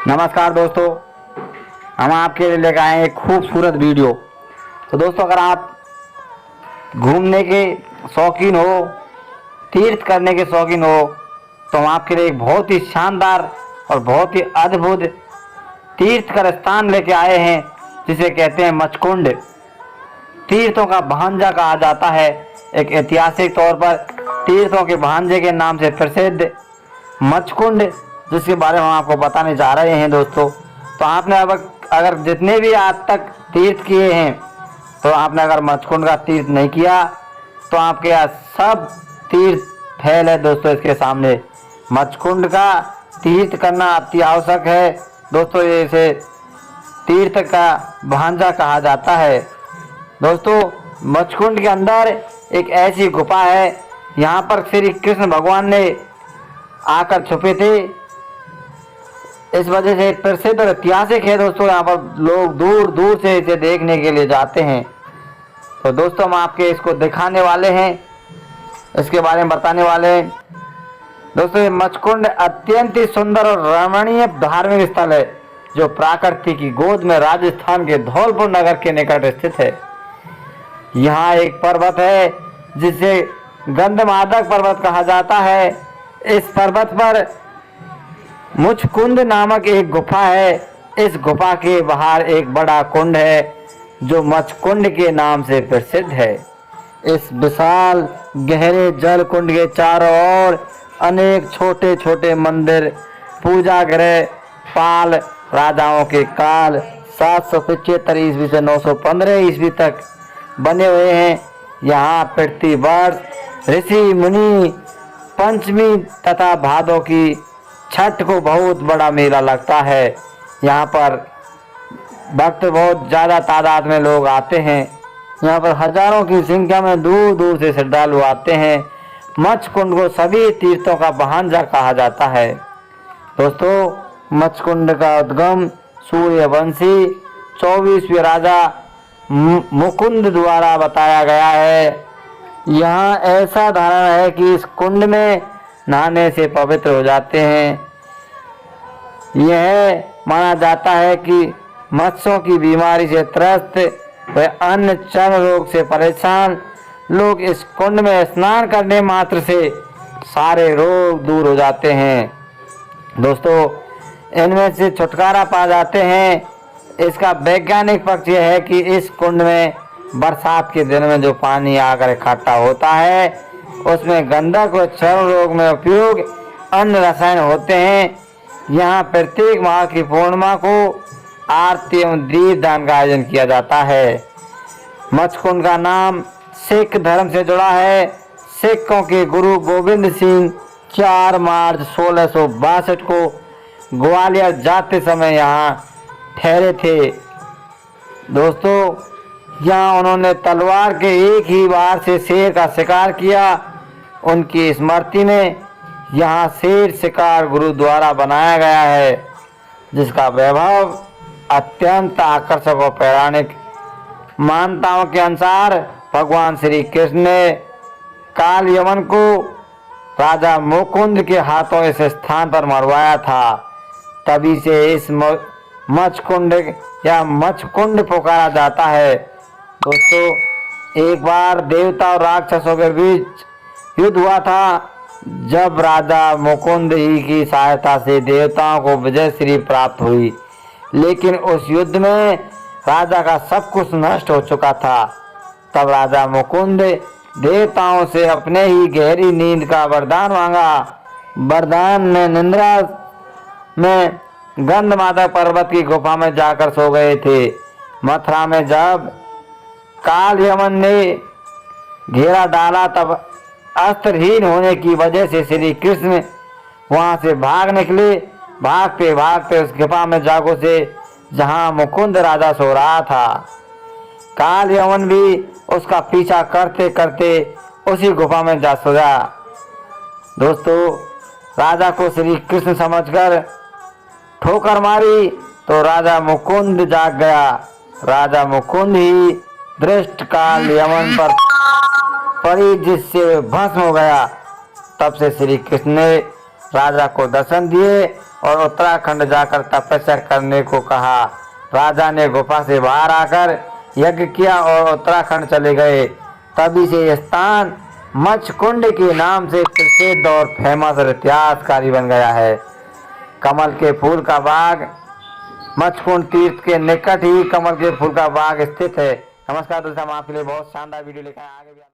नमस्कार दोस्तों, हम आपके लिए लेकर आए हैं एक खूबसूरत वीडियो। तो दोस्तों, अगर आप घूमने के शौकीन हो, तीर्थ करने के शौकीन हो, तो हम आपके लिए एक बहुत ही शानदार और बहुत ही अद्भुत तीर्थ का स्थान लेके आए हैं, जिसे कहते हैं मचकुंड। तीर्थों का भांजा कहा जाता है। एक ऐतिहासिक तौर पर तीर्थों के भांजे के नाम से प्रसिद्ध मचकुंड, जिसके बारे में हम आपको बताने जा रहे हैं दोस्तों। तो आपने अब अगर जितने भी आज तक तीर्थ किए हैं, तो आपने अगर मचकुंड का तीर्थ नहीं किया, तो आपके यहाँ सब तीर्थ फैल है दोस्तों इसके सामने। मचकुंड का तीर्थ करना अति आवश्यक है दोस्तों। इसे तीर्थ का भांजा कहा जाता है दोस्तों। मचकुंड के अंदर एक ऐसी गुफा है, यहाँ पर श्री कृष्ण भगवान ने आकर छुपे थे। इस वजह से प्रसिद्ध और ऐतिहासिक है दोस्तों। यहाँ पर लोग दूर दूर से इसे देखने के लिए जाते हैं। तो दोस्तों, हम आपके इसको दिखाने वाले हैं, इसके बारे में बताने वाले हैं दोस्तों। ये मचकुंड अत्यंत ही सुंदर और रमणीय धार्मिक स्थल है, जो प्रकृति की गोद में राजस्थान के धौलपुर नगर के निकट स्थित है। यहाँ एक पर्वत है जिसे गंधमादक पर्वत कहा जाता है। इस पर्वत पर मुचकुंद नामक एक गुफा है। इस गुफा के बाहर एक बड़ा कुंड है, जो मचकुंड के नाम से प्रसिद्ध है। इस विशाल गहरे जल कुंड के चारों ओर अनेक छोटे छोटे मंदिर, पूजा गृह पाल राजाओं के काल 775 ईस्वी से 915 ईस्वी तक बने हुए हैं। यहाँ पृथ्वी वर्ष ऋषि मुनि पंचमी तथा भादों की छठ को बहुत बड़ा मेला लगता है। यहाँ पर भक्त बहुत ज़्यादा तादाद में लोग आते हैं। यहाँ पर हजारों की संख्या में दूर दूर से श्रद्धालु आते हैं। मचकुंड को सभी तीर्थों का भांजा कहा जाता है दोस्तों। मचकुंड का उद्गम सूर्यवंशी 24वें राजा मुकुंद द्वारा बताया गया है। यहाँ ऐसा धारणा है कि इस कुंड में नहाने से पवित्र हो जाते हैं। यह माना जाता है कि मत्स्यों की बीमारी से त्रस्त व अन्य चर्म रोग से परेशान लोग इस कुंड में स्नान करने मात्र से सारे रोग दूर हो जाते हैं दोस्तों। इनमें से छुटकारा पा जाते हैं। इसका वैज्ञानिक पक्ष यह है कि इस कुंड में बरसात के दिन में जो पानी आकर इकट्ठा होता है, उसमें गंधक व चर्म रोग में उपयोग अन्य रसायन होते हैं। यहाँ प्रत्येक माह की पूर्णिमा को आरती एवं दीपदान का आयोजन किया जाता है। मचकुंड का नाम सिख धर्म से जुड़ा है। सिखों के गुरु गोविंद सिंह 4 मार्च 1662 को ग्वालियर जाते समय यहाँ ठहरे थे दोस्तों। यहाँ उन्होंने तलवार के एक ही वार से शेर का शिकार किया। उनकी स्मृति में यहाँ शेर शिकार गुरुद्वारा बनाया गया है, जिसका वैभव अत्यंत आकर्षक और पौराणिक। मान्यताओं के अनुसार भगवान श्री कृष्ण ने काल यमन को राजा मुकुंद के हाथों इस स्थान पर मरवाया था। तभी से इस मचकुंड या मचकुंड पुकारा जाता है दोस्तों। एक बार देवता और राक्षसों के बीच युद्ध हुआ था, जब राजा मुकुंद ही की सहायता से देवताओं को विजय श्री प्राप्त हुई। लेकिन उस युद्ध में राजा का सब कुछ नष्ट हो चुका था। तब राजा मुकुंद देवताओं से अपने ही गहरी नींद का वरदान मांगा। वरदान में निंद्रा में गंधमादक पर्वत की गुफा में जाकर सो गए थे। मथुरा में जब काल यमन ने घेरा डाला, तब अस्त्रहीन होने की वजह से श्री कृष्ण वहां से भाग निकले। भागते भागते उस गुफा में जागो से जहां मुकुंद राजा सो रहा था। काल यमन भी उसका पीछा करते करते उसी गुफा में जा सोया दोस्तों। राजा को श्री कृष्ण समझकर ठोकर मारी तो राजा मुकुंद जाग गया। राजा मुकुंद ही दृष्ट काल यमन पर पड़ी, जिससे भस्म हो गया। तब से श्री कृष्ण ने राजा को दर्शन दिए और उत्तराखंड जाकर तपस्या करने को कहा। राजा ने गुफा से बाहर आकर यज्ञ किया और उत्तराखंड चले गए। तभी से यह स्थान मच्छकुंड के नाम से प्रसिद्ध और फेमस और इतिहासकारी बन गया है। कमल के फूल का बाग, मच्छकुंड तीर्थ के निकट ही कमल के फूल का बाग स्थित है। नमस्कार दोस्तों, हम आपके लिए बहुत शानदार वीडियो लेकर आगे भी